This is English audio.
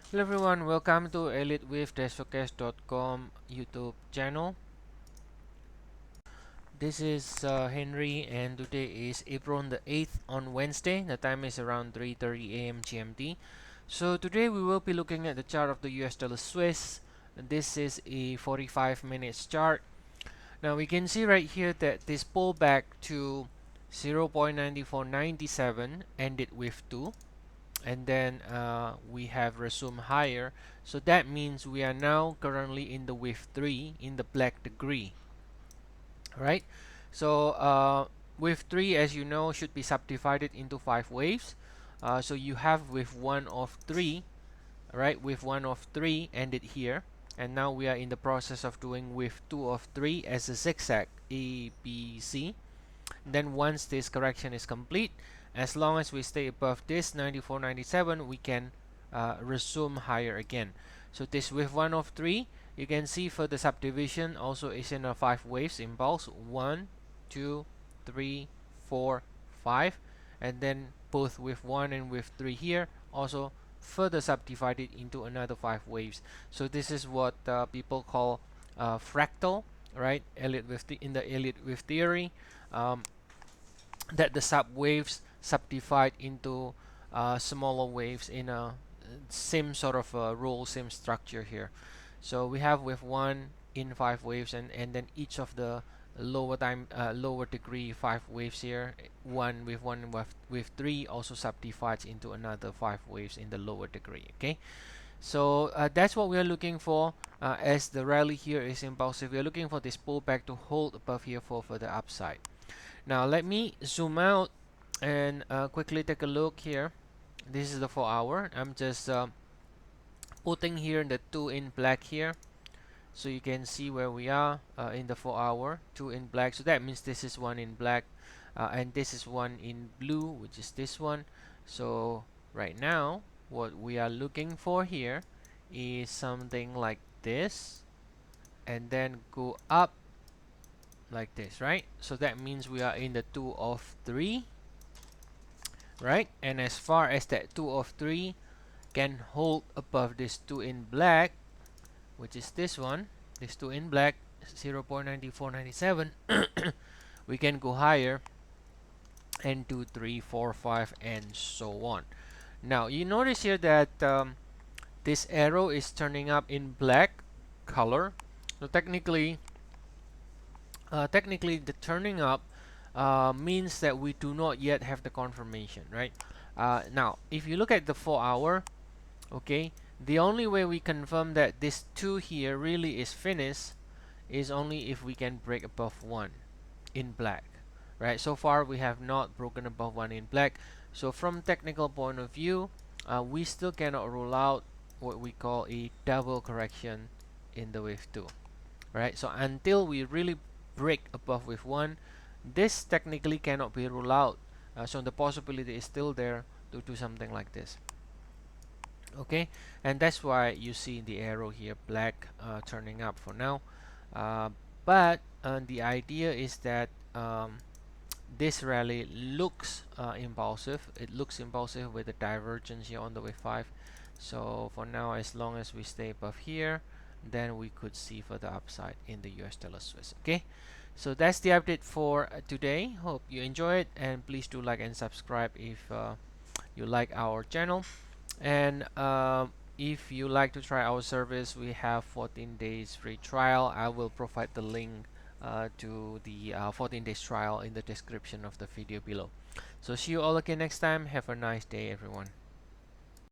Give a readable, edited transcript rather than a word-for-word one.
Hello everyone, welcome to Elliott Wave Showcase.com YouTube channel. This is Henry, and today is April the 8th on Wednesday. The time is around 3:30 a.m. GMT. So today we will be looking at the chart of the US dollar Swiss. This is a 45 minutes chart. Now we can see right here that this pullback to 0.9497 ended with 2, and then we have resumed higher, so that means we are now currently in the wave 3 in the black degree, right? So wave 3, as you know, should be subdivided into 5 waves. So you have wave 1 of 3, right? Wave 1 of 3 ended here, and now we are in the process of doing wave 2 of 3 as a zigzag A, B, C. Then once this correction is complete, as long as we stay above this 94.97, we can resume higher again. So this wave 1 of 3, you can see for the subdivision also is in a 5 waves impulse: 1, 2, 3, 4, 5, and then both wave 1 and wave 3 here also further subdivided into another 5 waves. So this is what people call fractal, right? In the Elliott wave theory, um, that the subwaves subdivide into smaller waves in a same sort of rule, same structure here. So we have wave 1 in 5 waves, and then each of the lower degree 5 waves here, one with 3 also subdivides into another 5 waves in the lower degree. Okay, so that's what we are looking for. As the rally here is impulsive, we are looking for this pullback to hold above here for further upside. Now let me zoom out and quickly take a look here. This is the 4-hour. I'm just putting here the 2 in black here, so you can see where we are in the 4-hour. 2 in black, so that means this is 1 in black, and this is 1 in blue, which is this one. So right now what we are looking for here is something like this, and then go up like this, right? So that means we are in the 2 of 3, right? And as far as that 2 of 3 can hold above this 2 in black, which is this one, this 2 in black, 0.9497, we can go higher, and 2, 3, 4, 5, and so on. Now you notice here that this arrow is turning up in black color. So technically the turning up means that we do not yet have the confirmation, right? Now if you look at the 4-hour, okay, the only way we confirm that this 2 here really is finished is only if we can break above 1 in black, right? So far we have not broken above 1 in black, so from technical point of view, we still cannot rule out what we call a double correction in the wave 2, right? So until we really break above wave 1, this technically cannot be ruled out. So the possibility is still there to do something like this. Okay, and that's why you see the arrow here black turning up for now. But the idea is that this rally looks impulsive. It looks impulsive with a divergence here on the wave 5. So for now, as long as we stay above here, then we could see further upside in the US dollar Swiss. Okay, so that's the update for today. Hope you enjoy it, and please do like and subscribe if you like our channel. And if you like to try our service, we have 14 days free trial. I will provide the link to the 14 days trial in the description of the video below. So see you all again next time. Have a nice day, everyone.